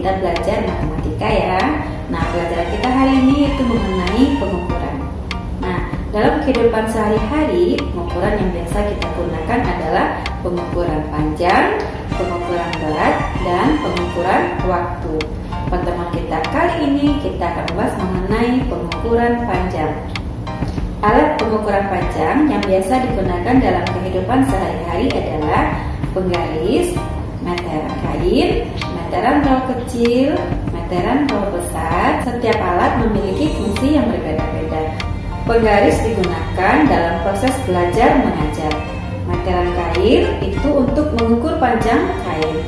kita belajar matematika ya. Nah, pelajaran kita hari ini itu mengenai pengukuran. Nah, dalam kehidupan sehari-hari, pengukuran yang biasa kita gunakan adalah pengukuran panjang, pengukuran berat, dan pengukuran waktu. Pertemuan kita kali ini kita akan membahas mengenai pengukuran panjang. Alat pengukuran panjang yang biasa digunakan dalam kehidupan sehari-hari adalah penggaris, meteran kain, meteran roll kecil, meteran roll besar. Setiap alat memiliki fungsi yang berbeda-beda. Penggaris digunakan dalam proses belajar mengajar. Meteran kain itu untuk mengukur panjang kain.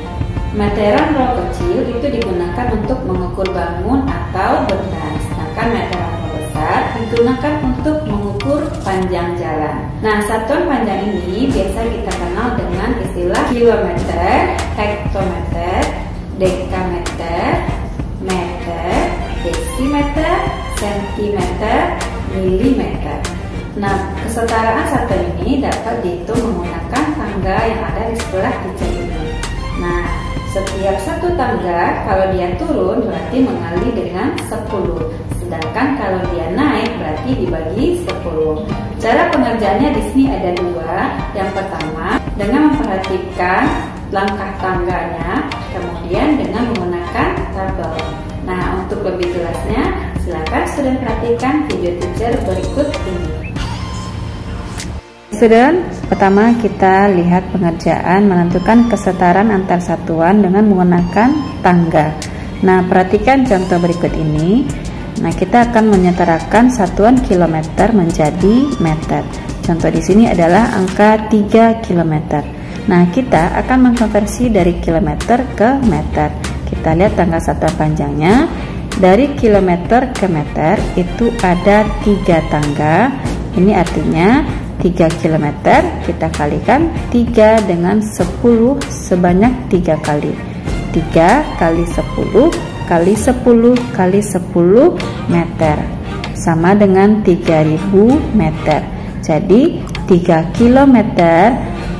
Meteran roll kecil itu digunakan untuk mengukur bangun atau benda. Sedangkan meteran roll besar digunakan untuk mengukur panjang jalan. Nah, satuan panjang ini biasa kita kenal dengan istilah kilometer, hektometer, dekameter, meter, desimeter, sentimeter, milimeter. Nah, kesetaraan satuan ini dapat dihitung menggunakan tangga yang ada di sebelah titik ini. Nah, setiap satu tangga kalau dia turun berarti mengalih dengan 10. Sedangkan kalau dia naik berarti dibagi 10. Cara pengerjaannya di sini ada dua. Yang pertama dengan memperhatikan langkah tangganya, kemudian dengan menggunakan tabel. Nah, untuk lebih jelasnya silakan student perhatikan video teacher berikut ini. Student, pertama kita lihat pengerjaan menentukan kesetaraan antar satuan dengan menggunakan tangga. Nah, perhatikan contoh berikut ini. Nah, kita akan menyetarakan satuan kilometer menjadi meter. Contoh di sini adalah angka 3 km. Nah, kita akan mengkonversi dari kilometer ke meter. Kita lihat tangga satuan panjangnya. Dari kilometer ke meter itu ada 3 tangga. Ini artinya 3 km kita kalikan 3 dengan 10 sebanyak 3 kali. 3 kali 10 kali 10 kali 10 meter sama dengan 3000 meter. Jadi 3 km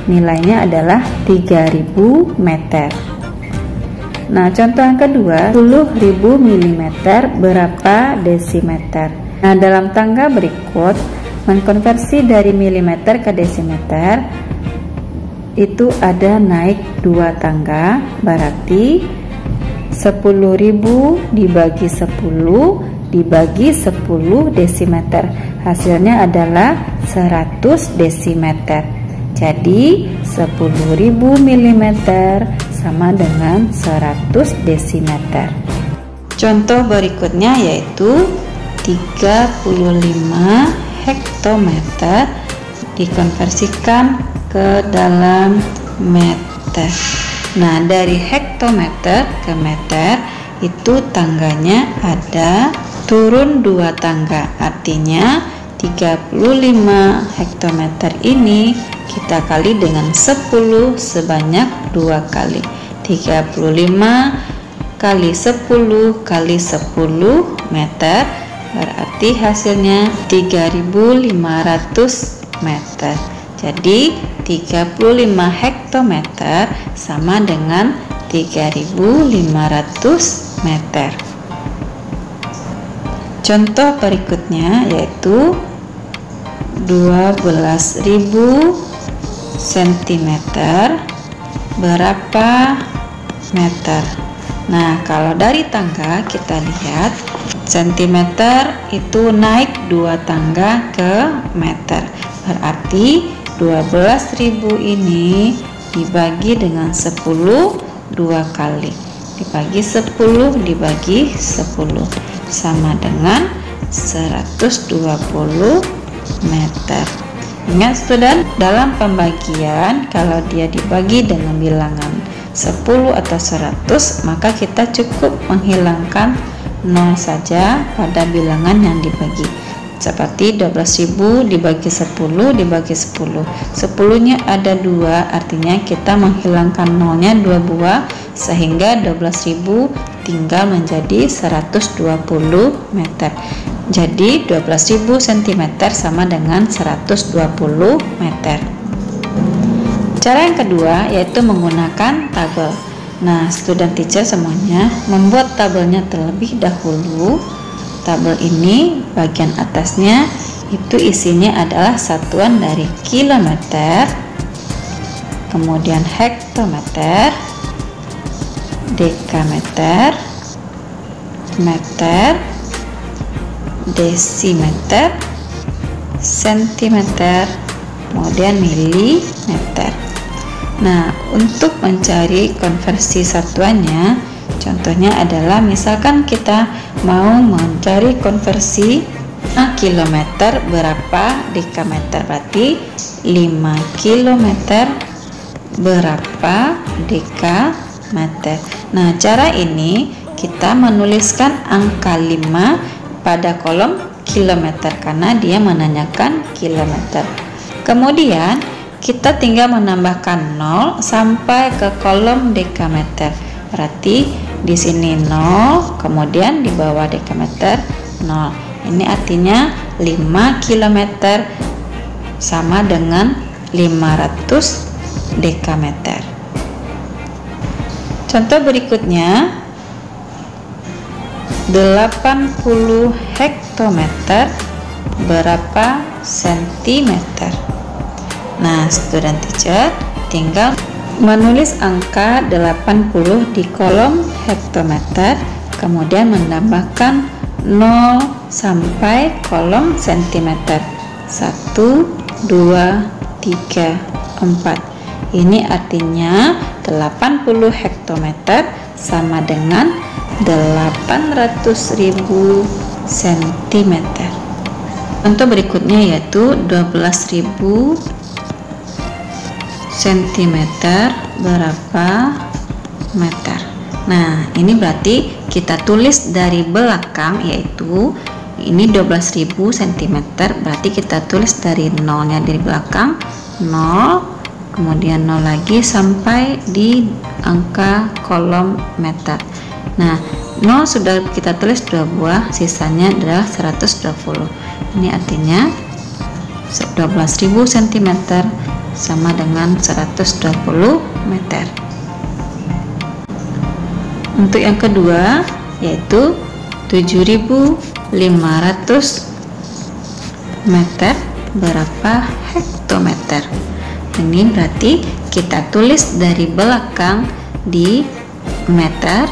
nilainya adalah 3000 meter. Nah, contoh yang kedua, 10.000 mm berapa desimeter? Nah, dalam tangga berikut mengkonversi dari milimeter ke desimeter itu ada naik 2 tangga, berarti 10.000 dibagi 10 dibagi 10 desimeter, hasilnya adalah 100 desimeter. Jadi 10.000 mm sama dengan 100 desimeter. Contoh berikutnya yaitu 35 hektometer dikonversikan ke dalam meter. Nah, dari hektometer ke meter itu tangganya ada turun 2 tangga, artinya 35 hektometer ini kita kali dengan 10 sebanyak 2 kali. 35 kali 10 kali 10 meter berarti hasilnya 3.500 meter. Jadi 35 hektometer sama dengan 3.500 meter. Contoh berikutnya yaitu 12.000 cm berapa meter. Nah, kalau dari tangga kita lihat sentimeter itu naik 2 tangga ke meter, berarti 12.000 ini dibagi dengan 10 2 kali, dibagi 10 dibagi 10 sama dengan 120 meter. Ingat student, dalam pembagian kalau dia dibagi dengan bilangan 10 atau 100 maka kita cukup menghilangkan 0 saja pada bilangan yang dibagi. Seperti 12.000 dibagi 10 dibagi 10. 10-nya ada 2, artinya kita menghilangkan 0-nya 2 buah sehingga 12.000 tinggal menjadi 120 meter. Jadi 12.000 cm sama dengan 120 meter. Cara yang kedua yaitu menggunakan tabel. Nah, student teacher semuanya membuat tabelnya terlebih dahulu. Tabel ini bagian atasnya itu isinya adalah satuan dari kilometer, kemudian hektometer, dekameter, meter, desimeter, sentimeter, kemudian milimeter. Nah, untuk mencari konversi satuannya, contohnya adalah misalkan kita mau mencari konversi kilometer berapa dekameter, berarti 5 kilometer berapa dekameter. Nah, cara ini kita menuliskan angka 5 pada kolom kilometer karena dia menanyakan kilometer. Kemudian kita tinggal menambahkan 0 sampai ke kolom dekameter. Berarti di sini 0, kemudian di bawah dekameter 0. Ini artinya 5 km sama dengan 500 dekameter. Contoh berikutnya, 80 hektometer berapa sentimeter? Nah, student teacher tinggal menulis angka 80 di kolom hektometer, kemudian menambahkan 0 sampai kolom sentimeter. 1, 2, 3, 4. Ini artinya 80 hektometer sama dengan 800.000 cm. Contoh berikutnya yaitu 12.000 cm berapa meter. Nah, ini berarti kita tulis dari belakang, yaitu ini 12.000 cm, berarti kita tulis dari nolnya dari belakang 0, kemudian 0 lagi sampai di angka kolom meter. Nah, 0 sudah kita tulis 2 buah, sisanya adalah 120. Ini artinya 12.000 cm sama dengan 120 meter. Untuk yang kedua yaitu 7.500 meter berapa hektometer. Ini berarti kita tulis dari belakang di meter,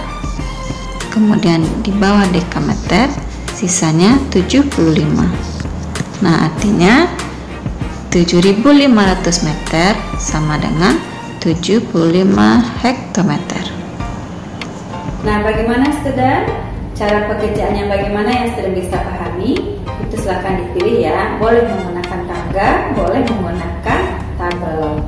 kemudian di bawah dekameter, sisanya 75. Nah, artinya 7.500 meter sama dengan 75 hektometer. Nah, bagaimana student? Cara pekerjaannya bagaimana yang student bisa pahami? Itu silahkan dipilih ya. Boleh menggunakan tangga, boleh menggunakan tabel.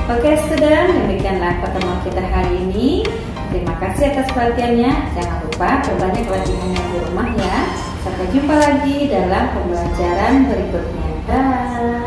Oke student, demikianlah pertemuan kita hari ini. Terima kasih atas perhatiannya. Jangan lupa perbanyak latihannya di rumah ya. Sampai jumpa lagi dalam pembelajaran berikutnya. Dah.